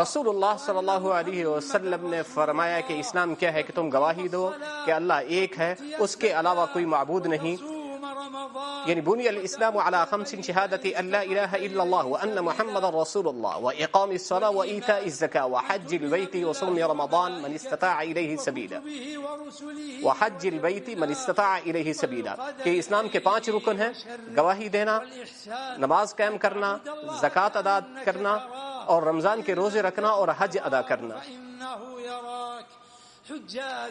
رسول اللہ صلی اللہ علیہ وسلم نے فرمایا کہ اسلام کیا ہے کہ تم گواہی دو کہ اللہ ایک ہے، اس کے علاوہ کوئی معبود نہیں، یعنی بنی الاسلام على 5 شہادت ان لا الہ الا اللہ وان محمد رسول اللہ واقام الصلاة وایتاء الزکاة وحج البیت وصوم رمضان من استطاع الیہ سبیلا، وحج البیت من استطاع الیہ سبیلا، کہ اسلام کے 5 رکن ہیں: گواہی دینا، نماز قائم کرنا، زکوٰۃ ادا کرنا، اور رمضان کے روزے رکھنا، اور حج ادا کرنا۔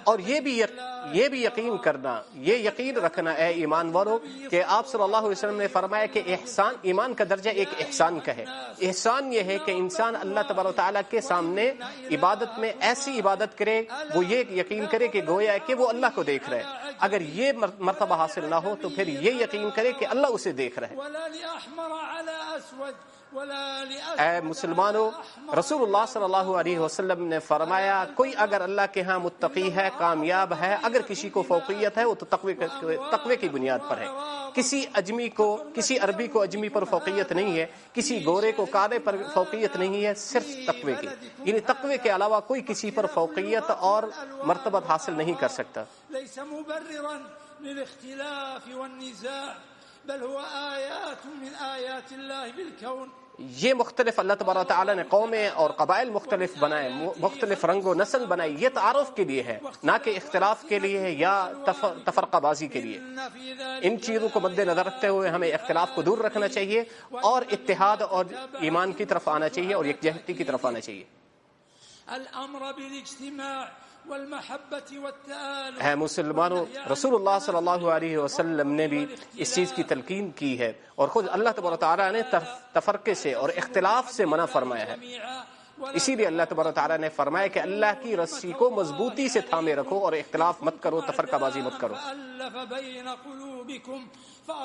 اور یہ بھی یقین کرنا، یہ یقین رکھنا اے ایمان والو کہ آپ صلی اللہ علیہ وسلم نے فرمایا کہ احسان، ایمان کا درجہ ایک احسان کا ہے۔ احسان یہ ہے کہ انسان اللہ تبارک و تعالیٰ کے سامنے عبادت میں ایسی عبادت کرے، وہ یہ یقین کرے کہ گویا کہ وہ اللہ کو دیکھ رہے۔ اگر یہ مرتبہ حاصل نہ ہو تو پھر یہ یقین کرے کہ اللہ اسے دیکھ رہے۔ اے مسلمانوں، رسول اللہ صلی اللہ علیہ وسلم نے فرمایا کوئی اگر اللہ کے ہاں متقی ہے، کامیاب ہے، اگر کسی کو فوقیت ہے وہ تو تقوی کی بنیاد پر ہے۔ کسی عربی کو اجمی پر فوقیت نہیں ہے، کسی گورے کو کالے پر فوقیت نہیں ہے، صرف تقوی کی، یعنی تقوی کے علاوہ کوئی کسی پر فوقیت اور مرتبت حاصل نہیں کر سکتا۔ یہ مختلف اللہ تبارک تعالیٰ نے قومیں اور قبائل مختلف بنائے، مختلف رنگ و نسل بنائی، یہ تعارف کے لیے ہے، نہ کہ اختلاف کے لیے ہے یا تفرقہ بازی کے لیے۔ ان چیزوں کو مد نظر رکھتے ہوئے ہمیں اختلاف کو دور رکھنا چاہیے اور اتحاد اور ایمان کی طرف آنا چاہیے اور یکجہتی کی طرف آنا چاہیے۔ ہے مسلمانوں، رسول اللہ صلی اللہ علیہ وسلم نے بھی اس چیز کی تلقین کی ہے، اور خود اللہ تبارک تعالیٰ نے تفرقے سے اور اختلاف سے منع فرمایا ہے۔ اسی لیے اللہ تبارک تعالیٰ نے فرمایا کہ اللہ کی رسی کو مضبوطی سے تھامے رکھو اور اختلاف مت کرو، تفرقہ بازی مت کرو۔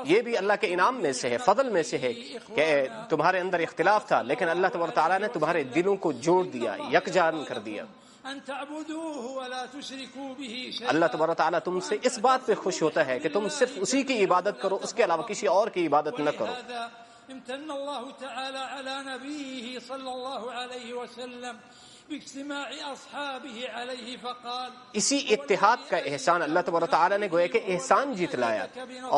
یہ بھی اللہ کے انعام میں سے ہے، فضل میں سے ہے کہ تمہارے اندر اختلاف تھا لیکن اللہ تبارک تعالیٰ نے تمہارے دلوں کو جوڑ دیا، یکجان کر دیا۔ اللہ تبارک تعالیٰ تم سے اس بات پہ خوش ہوتا ہے کہ تم صرف اسی کی عبادت کرو، اس کے علاوہ کسی اور کی عبادت نہ کرو۔ امتن اللہ تعالی علی نبیہ صلی اللہ علیہ وسلم باجتماع اصحابہ علیہ فقال، اسی اتحاد کا احسان اللہ تبارک تعالیٰ نے گویا کہ احسان جتلایا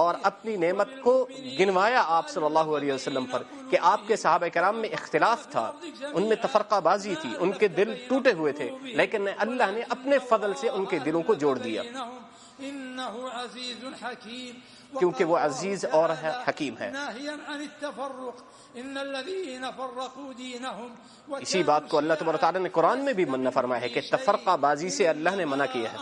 اور اپنی نعمت کو گنوایا آپ صلی اللہ علیہ وسلم پر کہ آپ کے صحابہ کرام میں اختلاف تھا، ان میں تفرقہ بازی تھی، ان کے دل ٹوٹے ہوئے تھے، لیکن اللہ نے اپنے فضل سے ان کے دلوں کو جوڑ دیا، انه عزیز حکیم، کیونکہ وہ عزیز اور حکیم ہے۔ اسی بات کو اللہ تبارک تعالیٰ نے قرآن میں بھی منع فرمایا ہے کہ تفرقہ بازی سے اللہ نے منع کیا ہے۔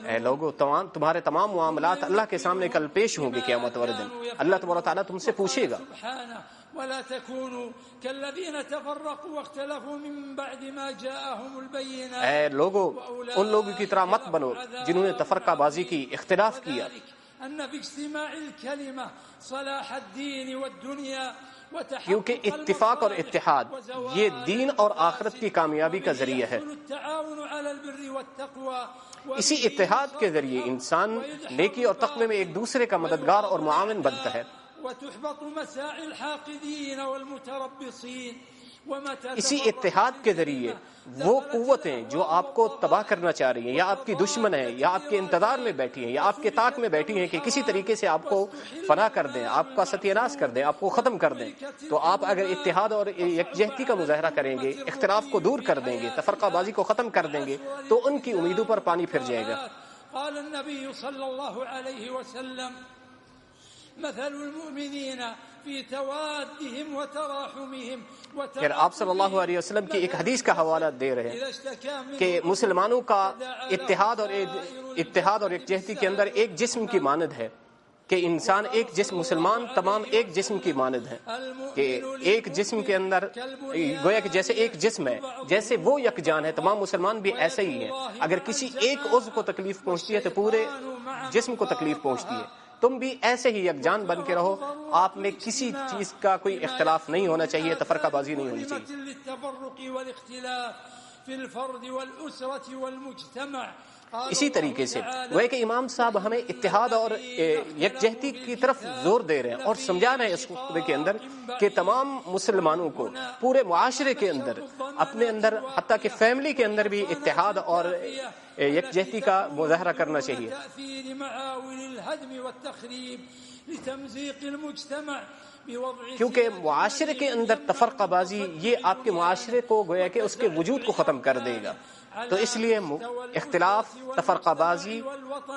اے لوگو، تمہارے تمام معاملات اللہ کے سامنے کل پیش ہوں گے قیامت والے دن، اللہ تبارک تعالیٰ تم سے پوچھے گا۔ ولا تكونوا كالذين تفرقوا واختلفوا من بعد ما جاءهم البينات، اے لوگو، ان لوگوں کی طرح مت بنو جنہوں نے تفرقہ بازی کی، اختلاف کیا۔ ان في اجتماع الكلمة صلاح الدين والدنيا، کیونکہ اتفاق اور اتحاد یہ دین اور آخرت کی کامیابی کا ذریعہ ہے۔ اسی اتحاد کے ذریعے انسان نیکی اور تقوی میں ایک دوسرے کا مددگار اور معاون بنتا ہے۔ وتحبط مساعي الحاقدين والمتربصين، اسی اتحاد کے ذریعے وہ قوتیں جو آپ کو تباہ کرنا چاہ رہی ہیں یا آپ کی دشمن ہیں یا آپ کے انتظار میں بیٹھی ہیں یا آپ کے طاق میں بیٹھی ہیں کہ کسی طریقے سے آپ کو فنا کر دیں، آپ کا ستیہ ناش کر دیں، آپ کو ختم کر دیں، تو آپ اگر اتحاد اور یکجہتی کا مظاہرہ کریں گے، اختلاف کو دور کر دیں گے، تفرقہ بازی کو ختم کر دیں گے، تو ان کی امیدوں پر پانی پھر جائے گا۔ قال النبي صلى الله عليه وسلم مثل المؤمنين في توادهم وتراحمهم، پھر آپ صلی اللہ علیہ وسلم کی ایک حدیث کا حوالہ دے رہے ہیں کہ مسلمانوں کا اتحاد اور یکجہتی کے اندر ایک جسم کی مانند ہے، کہ انسان ایک جسم، مسلمان تمام ایک جسم کی مانند ہیں، کہ ایک جسم کے اندر گویا کہ جیسے ایک جسم ہے، جیسے وہ یکجان ہے، تمام مسلمان بھی ایسے ہی ہیں۔ اگر کسی ایک عضو کو تکلیف پہنچتی ہے تو پورے جسم کو تکلیف پہنچتی ہے۔ تم بھی ایسے ہی یکجان بن کے رہو، آپ میں کسی چیز کا کوئی اختلاف نہیں ہونا چاہیے، تفرقہ بازی نہیں ہونی چاہیے۔ اسی طریقے سے وہ کہ امام صاحب ہمیں اتحاد اور یکجہتی کی طرف زور دے رہے ہیں اور سمجھا رہے ہیں اس خطبے کے اندر کہ تمام مسلمانوں کو پورے معاشرے کے اندر، اپنے اندر، حتیٰ کہ فیملی کے اندر بھی اتحاد اور یکجہتی کا مظاہرہ کرنا چاہیے، کیونکہ معاشرے کے اندر تفرقہ بازی یہ آپ کے معاشرے کو گویا کہ اس کے وجود کو ختم کر دے گا. تو اس لیے اختلاف، تفرقہ بازی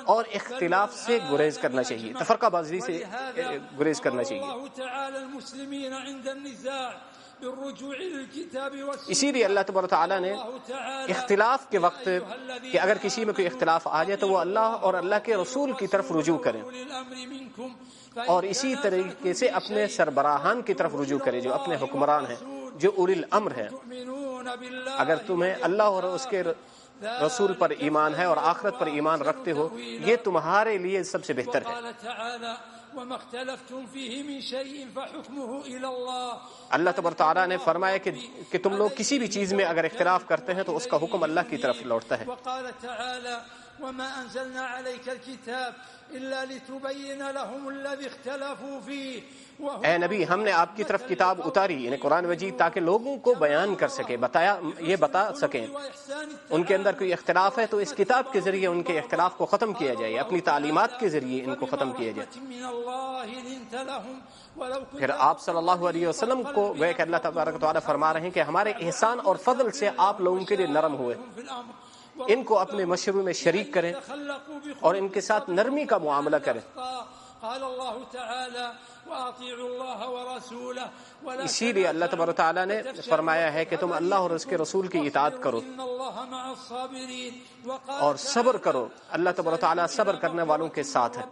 اور اختلاف سے گریز کرنا چاہیے، تفرقہ بازی سے گریز کرنا چاہیے. اسی لیے اللہ تبارک تعالیٰ نے اختلاف کے وقت کہ اگر کسی میں کوئی اختلاف آ جائے تو وہ اللہ اور اللہ کے رسول کی طرف رجوع کریں، اور اسی طریقے سے اپنے سربراہان کی طرف رجوع کرے جو اپنے حکمران ہیں، جو اولی الامر ہیں. اگر تمہیں اللہ اور اس کے رسول پر ایمان ہے اور آخرت پر ایمان رکھتے ہو، یہ تمہارے لیے سب سے بہتر ہے. اللہ تبارک تعالیٰ نے فرمایا کہ تم لوگ کسی بھی چیز میں اگر اختلاف کرتے ہیں تو اس کا حکم اللہ کی طرف لوٹتا ہے. وما أنزلنا عليك الكتاب إلا لتبين لهم الذي اختلفوا فيه. اے نبی، ہم نے آپ کی طرف کتاب اتاری یعنی قرآن مجید تاکہ لوگوں کو بیان کر سکے، یہ بتا سکیں ان کے اندر کوئی اختلاف ہے تو اس کتاب کے ذریعے ان کے اختلاف کو ختم کیا جائے، اپنی تعلیمات کے ذریعے ان کو ختم کیا جائے. پھر آپ صلی اللہ علیہ وسلم کو گویا کہ اللہ تبارک و تعالیٰ فرما رہے ہیں کہ ہمارے احسان اور فضل سے آپ لوگوں کے لیے نرم ہوئے، ان کو اپنے مشورے میں شریک کریں اور ان کے ساتھ نرمی کا معاملہ کریں. اسی لیے اللہ تبارک تعالیٰ نے فرمایا ہے کہ تم اللہ اور اس کے رسول کی اطاعت کرو اور صبر کرو، اللہ تبارک تعالیٰ صبر کرنے والوں کے ساتھ ہے.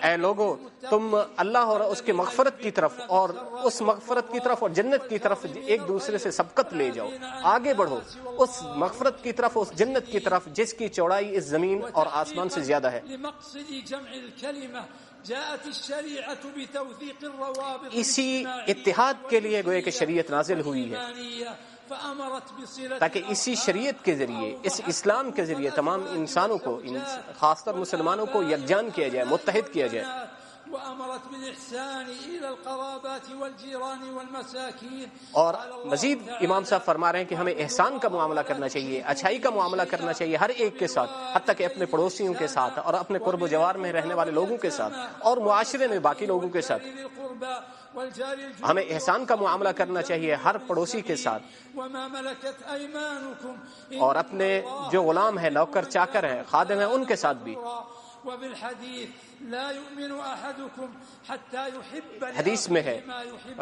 اے لوگو، تم اللہ اور اس کے مغفرت کی طرف اور اس مغفرت کی طرف اور جنت کی طرف ایک دوسرے سے سبقت لے جاؤ، آگے بڑھو اس مغفرت کی طرف، اس جنت کی طرف جس کی چوڑائی اس زمین اور آسمان سے زیادہ ہے. اسی اتحاد کے لیے گویا کہ شریعت نازل ہوئی ہے تاکہ اسی شریعت کے ذریعے، اس اسلام کے ذریعے تمام انسانوں کو، خاص طور مسلمانوں کو یکجان کیا جائے، متحد کیا جائے. اور مزید امام صاحب فرما رہے ہیں کہ ہمیں احسان کا معاملہ کرنا چاہیے، اچھائی کا معاملہ کرنا چاہیے ہر ایک کے ساتھ، حتیٰ کہ اپنے پڑوسیوں کے ساتھ اور اپنے قرب و جوار میں رہنے والے لوگوں کے ساتھ اور معاشرے میں باقی لوگوں کے ساتھ. ہمیں احسان کا معاملہ کرنا چاہیے ہر پڑوسی کے ساتھ، اور اپنے جو غلام ہیں، نوکر چاکر ہیں، خادم ہیں، ان کے ساتھ بھی. حدیث میں ہے،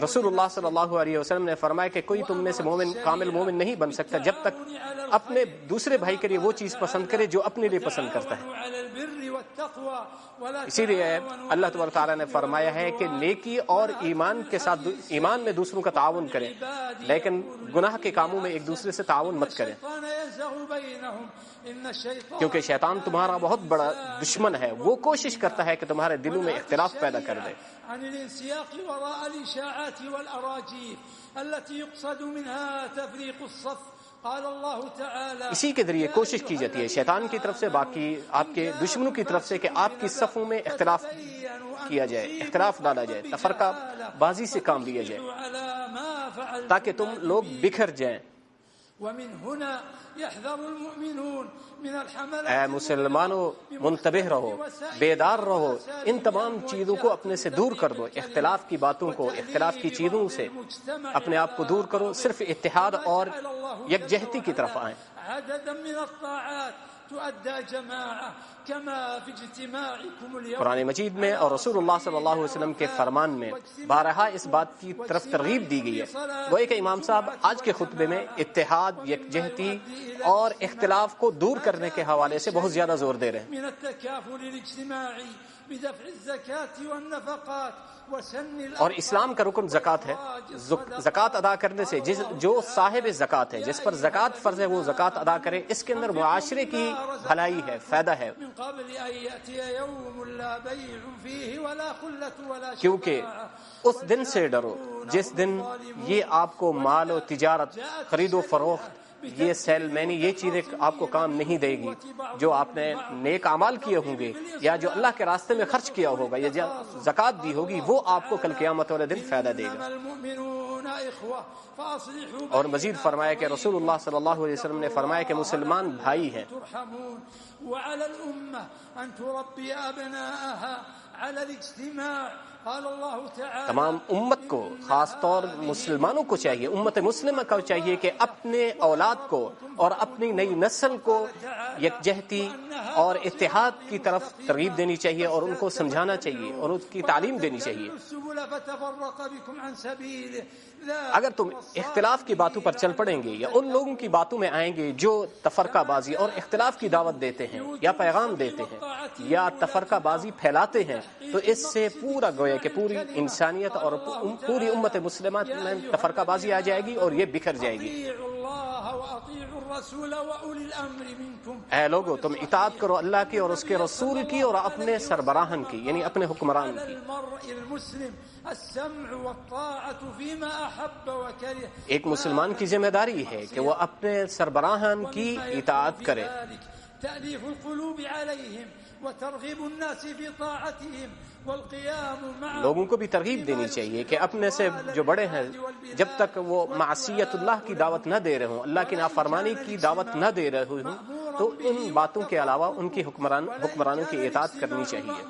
رسول اللہ صلی اللہ علیہ وسلم نے فرمایا کہ کوئی تم میں سے مومن، کامل مومن نہیں بن سکتا جب تک اپنے دوسرے بھائی کے لیے وہ چیز پسند کرے جو اپنے لیے پسند کرتا ہے. اسی لیے اللہ تبارک تعالیٰ نے فرمایا ہے کہ نیکی اور ایمان کے ساتھ، ایمان میں دوسروں کا تعاون کریں، لیکن گناہ کے کاموں میں ایک دوسرے سے تعاون مت کریں، کیونکہ شیطان تمہارا بہت بڑا دشمن ہے، وہ کوشش کرتا ہے کہ تمہارے دلوں میں اختلاف پیدا کر دے. اسی کے ذریعے کوشش کی جاتی ہے شیطان کی طرف سے، باقی آپ کے دشمنوں کی طرف سے، کہ آپ کی صفوں میں اختلاف کیا جائے، اختلاف ڈالا جائے، تفرقہ بازی سے کام لیا جائے تاکہ تم لوگ بکھر جائیں. اے مسلمانوں، منتبہ رہو، بیدار رہو، ان تمام چیزوں کو اپنے سے دور کر دو، اختلاف کی باتوں کو، اختلاف کی چیزوں سے اپنے آپ کو دور کرو، صرف اتحاد اور یکجہتی کی طرف آئیں. قرآن مجید میں اور رسول اللہ صلی اللہ علیہ وسلم کے فرمان میں بارہا اس بات کی طرف ترغیب دی گئی ہے. وہی کہ امام صاحب آج کے خطبے میں اتحاد، یکجہتی اور اختلاف کو دور کرنے کے حوالے سے بہت زیادہ زور دے رہے ہیں. اور اسلام کا رکن زکوٰۃ ہے. زکوٰۃ ادا کرنے سے جو صاحب زکوٰۃ ہے، جس پر زکوٰۃ فرض ہے، وہ زکوٰۃ ادا کرے. اس کے اندر معاشرے کی بھلائی ہے، فائدہ ہے، کیونکہ اس دن سے ڈرو جس دن یہ آپ کو مال و تجارت، خرید و فروخت یہ سیل مینی یہ چیزیں آپ کو کام نہیں دے گی جو آپ نے نیک اعمال کیے ہوں گے یا جو اللہ کے راستے میں خرچ کیا ہوگا یا جو زکوٰۃ دی ہوگی وہ آپ کو کل قیامت والے دن فائدہ دے گا. اور مزید فرمایا کہ رسول اللہ صلی اللہ علیہ وسلم نے فرمایا کہ مسلمان بھائی ہیں. وعلى الأمة أن تربي أبناءها على الاجتماع. قال الله تعالى تمام امت کو خاص طور مسلمانوں کو چاہیے، امت مسلمہ کو چاہیے کہ اپنے اولاد کو اور اپنی نئی نسل کو یکجہتی اور اتحاد کی طرف ترغیب دینی چاہیے اور ان کو سمجھانا چاہیے اور ان کی تعلیم دینی چاہیے. اگر تم اختلاف کی باتوں پر چل پڑیں گے یا ان لوگوں کی باتوں میں آئیں گے جو تفرقہ بازی اور اختلاف کی دعوت دیتے ہیں یا پیغام دیتے ہیں یا تفرقہ بازی پھیلاتے ہیں تو اس سے پورا گویا کہ پوری انسانیت اور پوری امت مسلمہ میں تفرقہ بازی آ جائے گی اور یہ بکھر جائے گی. اے لوگو تم اطاعت کرو اللہ کی اور اس کے رسول کی اور اپنے سربراہن کی یعنی اپنے حکمران کی. ایک مسلمان کی ذمہ داری ہے کہ وہ اپنے سربراہن کی اطاعت کرے. تأليف القلوب عليهم وترغيب الناس في طاعتهم والقيام معهم. لوگوں کو بھی ترغیب دینی چاہیے کہ اپنے سے جو بڑے ہیں جب تک وہ معصیت اللہ کی دعوت نہ دے رہے ہوں، اللہ کی نافرمانی کی دعوت نہ دے رہے ہوں تو ان باتوں کے علاوہ ان کی حکمرانوں کی اطاعت کرنی چاہیے.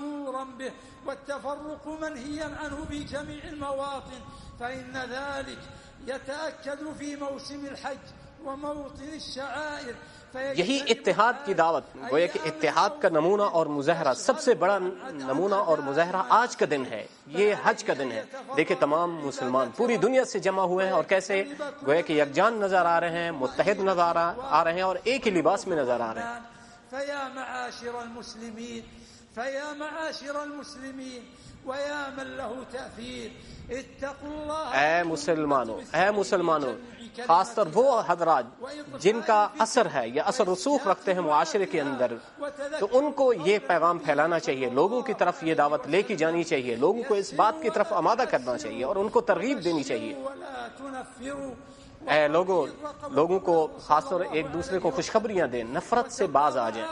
والتفرق منهيا عنه في جميع المواطن فإن ذلك يتأكد في موسم الحج وموطن الشعائر. یہی اتحاد کی دعوت گویا کہ اتحاد کا نمونہ اور مظاہرہ سب سے بڑا نمونہ اور مظاہرہ آج کا دن ہے، یہ حج کا دن ہے. دیکھیں تمام مسلمان پوری دنیا سے جمع ہوئے ہیں اور کیسے گویا کہ یکجان نظر آ رہے ہیں، متحد نظر آ رہے ہیں اور ایک ہی لباس میں نظر آ رہے ہیں. فيا معاشر المسلمين ويا من له تأثير اتقوا الله. اے مسلمانوں خاص طور وہ حضرات جن کا اثر ہے یا اثر رسوخ رکھتے ہیں معاشرے کے اندر تو ان کو یہ پیغام پھیلانا چاہیے، لوگوں کی طرف یہ دعوت لے کے جانی چاہیے، لوگوں کو اس بات کی طرف آمادہ کرنا چاہیے اور ان کو ترغیب دینی چاہیے. اے لوگوں کو خاص طور ایک دوسرے کو خوشخبریاں دیں، نفرت سے باز آ جائیں،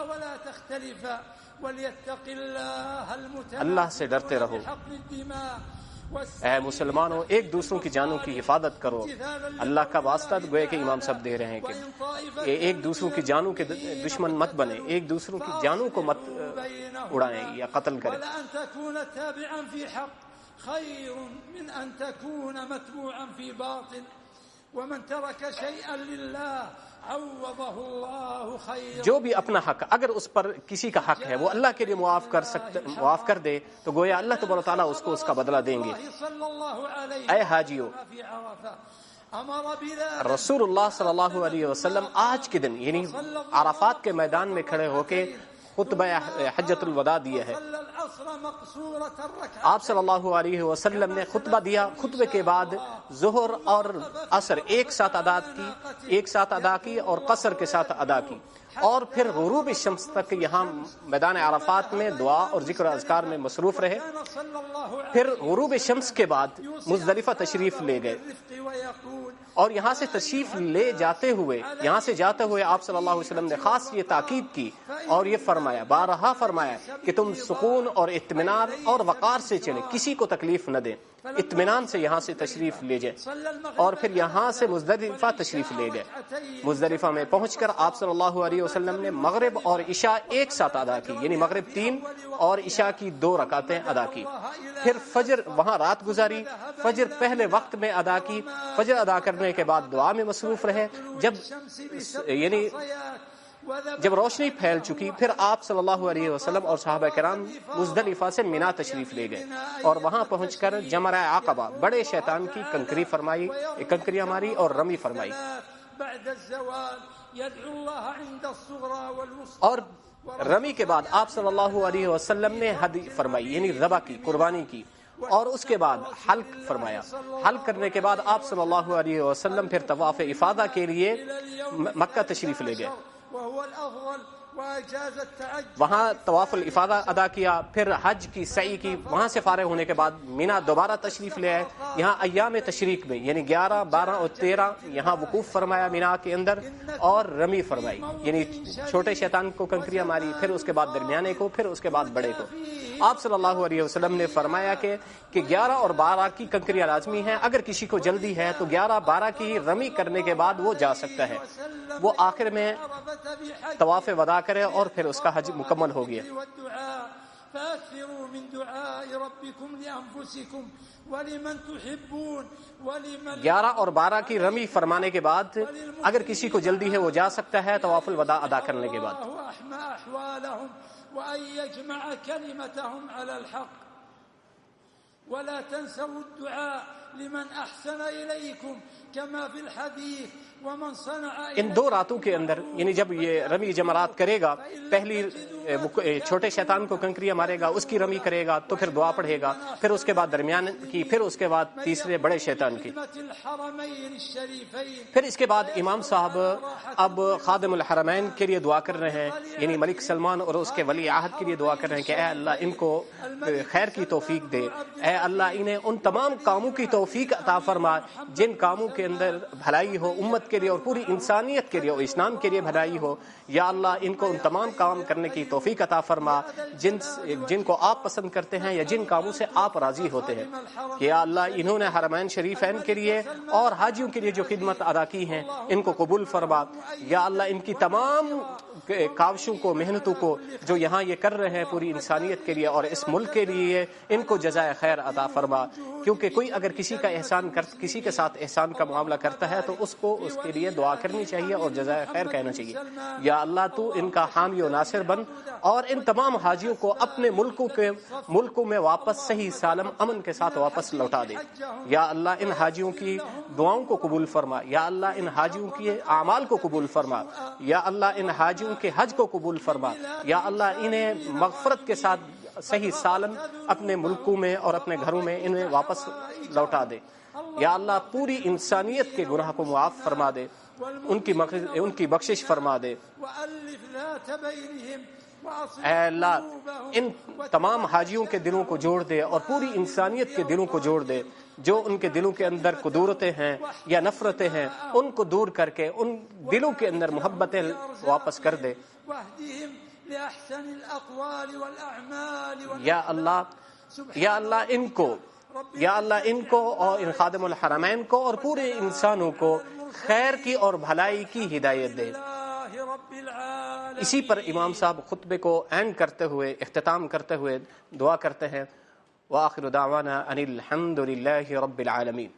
اللہ سے ڈرتے رہو. اے مسلمانوں ایک دوسروں کی جانوں کی حفاظت کرو. اللہ کا واسطہ گویا کہ امام صاحب دے رہے ہیں کہ ایک دوسروں کی جانوں کے دشمن مت بنے، ایک دوسروں کی جانوں کو مت اڑائیں یا قتل کریں. جو بھی اپنا حق اگر اس پر کسی کا حق ہے وہ اللہ کے لیے معاف کر دے تو گویا اللہ تبارک و تعالیٰ اس کو اس کا بدلہ دیں گے. اے حاجیو رسول اللہ صلی اللہ علیہ وسلم آج کے دن یعنی عرفات کے میدان میں کھڑے ہو کے خطبہ حجۃ الوداع دیا ہے. آپ صلی اللہ علیہ وسلم نے خطبہ دیا، خطبے کے بعد ظہر اور عصر ایک ساتھ ادا کی اور قصر کے ساتھ ادا کی اور پھر غروب شمس تک یہاں میدان عرفات میں دعا اور ذکر و اذکار میں مصروف رہے. پھر غروب شمس کے بعد مزدلفہ تشریف لے گئے اور یہاں سے تشریف لے جاتے ہوئے آپ صلی اللہ علیہ وسلم نے خاص یہ تاکید کی اور یہ فرمایا، بارہا فرمایا کہ تم سکون اور اطمینان اور وقار سے چلے، کسی کو تکلیف نہ دیں، اطمینان سے یہاں سے تشریف لے جائے. اور پھر یہاں سے مزدلفہ تشریف لے گئے. مزدلفہ میں پہنچ کر آپ صلی اللہ علیہ وسلم نے مغرب اور عشاء ایک ساتھ ادا کی یعنی مغرب 3 اور عشاء کی 2 رکعتیں ادا کی. پھر فجر وہاں رات گزاری، فجر پہلے وقت میں ادا کی. فجر ادا کرنے کے بعد دعا میں مصروف رہے. جب روشنی پھیل چکی پھر آپ صلی اللہ علیہ وسلم اور صحابہ کرام مزدلفہ سے مینا تشریف لے گئے اور وہاں پہنچ کر جمرہ عقبہ بڑے شیطان کی کنکریاں ماری اور رمی فرمائی. اور رمی کے بعد آپ صلی اللہ علیہ وسلم نے ہدی فرمائی یعنی ذبح کی، قربانی کی اور اس کے بعد حلق فرمایا. حلق کرنے کے بعد آپ صلی اللہ علیہ وسلم پھر طواف افاضہ کے لیے مکہ تشریف لے گئے. وہاں طواف الافاضہ ادا کیا، پھر حج کی سعی کی. وہاں سے فارغ ہونے کے بعد مینا دوبارہ تشریف لے آئے. یہاں ایام تشریق میں یعنی 11، 12 اور 13 یہاں وقوف فرمایا مینا کے اندر اور رمی فرمائی، یعنی چھوٹے شیطان کو کنکریاں ماری، پھر اس کے بعد درمیانے کو، پھر اس کے بعد بڑے کو۔ آپ صلی اللہ علیہ وسلم نے فرمایا کہ 11 اور 12 کی کنکریاں لازمی ہیں، اگر کسی کو جلدی ہے تو 11، 12 کی رمی کرنے کے بعد وہ جا سکتا ہے، وہ آخر میں طواف وداع کرے اور پھر اس کا حج مکمل ہو گیا۔ فأكثروا من دعاء ربكم لأنفسكم ولمن تحبون ولمن 11 اور 12 کی رمی فرمانے کے بعد اگر کسی کو جلدی ہے وہ جا سکتا ہے طواف الوداع ادا کرنے کے بعد۔ أحوالهم وأن يجمع كلمتهم على الحق ولا تنسوا الدعاء لمن أحسن إليكم كما في الحديث ومن صنع ان 2 راتوں کے اندر یعنی جب یہ رمی جمرات کرے گا، پہلی چھوٹے شیطان کو کنکریاں مارے گا، اس کی رمی کرے گا تو پھر دعا پڑھے گا، پھر اس کے بعد درمیان کی، پھر اس کے بعد تیسرے بڑے شیطان کی، پھر اس کے بعد امام صاحب اب خادم الحرمین کے لیے دعا کر رہے ہیں، یعنی ملک سلمان اور اس کے ولی عہد کے لیے دعا کر رہے ہیں کہ اے اللہ ان کو خیر کی توفیق دے، اے اللہ انہیں ان تمام کاموں کی توفیق عطا فرما جن کاموں کے اندر بھلائی ہو امت کے لیے اور پوری انسانیت کے لیے اور اسلام کے لیے بھلائی ہو، یا اللہ ان کو ان تمام کام کرنے کی توفیق عطا فرما جن کو آپ پسند کرتے ہیں یا جن کاموں سے آپ راضی ہوتے ہیں، کہ یا اللہ انہوں نے حرمین شریفین کے لیے اور حاجیوں کے لیے جو خدمت ادا کی ہیں ان کو قبول فرما، یا اللہ ان کی تمام کاوشوں کو، محنتوں کو جو یہاں یہ کر رہے ہیں پوری انسانیت کے لیے اور اس ملک کے لیے، ان کو جزائے خیر عطا فرما، کیونکہ کوئی اگر کسی کے ساتھ احسان کا معاملہ کرتا ہے تو اس کو اس کے لیے دعا کرنی چاہیے اور جزائے خیر کہنا چاہیے۔ یا اللہ تو ان کا حامی و ناصر بن اور ان تمام حاجیوں کو اپنے ملکوں میں واپس صحیح سالم امن کے ساتھ واپس لوٹا دے۔ یا اللہ ان حاجیوں کی دعاؤں کو قبول فرما، یا اللہ ان حاجیوں کے اعمال کو قبول فرما، یا اللہ ان حاجیوں کے حج کو قبول فرما، یا اللہ انہیں مغفرت کے ساتھ صحیح سالم اپنے ملکوں میں اور اپنے گھروں میں انہیں واپس لوٹا دے۔ یا اللہ پوری انسانیت کے گناہ کو معاف فرما دے، ان کی بخشش فرما دے۔ اے اللہ ان تمام حاجیوں کے دلوں کو جوڑ دے اور پوری انسانیت کے دلوں کو جوڑ دے، جو ان کے دلوں کے اندر قدورتیں ہیں یا نفرتیں ہیں ان کو دور کر کے ان دلوں کے اندر محبتیں واپس کر دے۔ یا اللہ ان کو اور ان خادم الحرمین کو اور پورے انسانوں کو خیر کی اور بھلائی کی ہدایت دے۔ اسی پر امام صاحب خطبے کو اینڈ کرتے ہوئے، اختتام کرتے ہوئے دعا کرتے ہیں، وآخر دعوانا ان الحمد للہ رب العالمین۔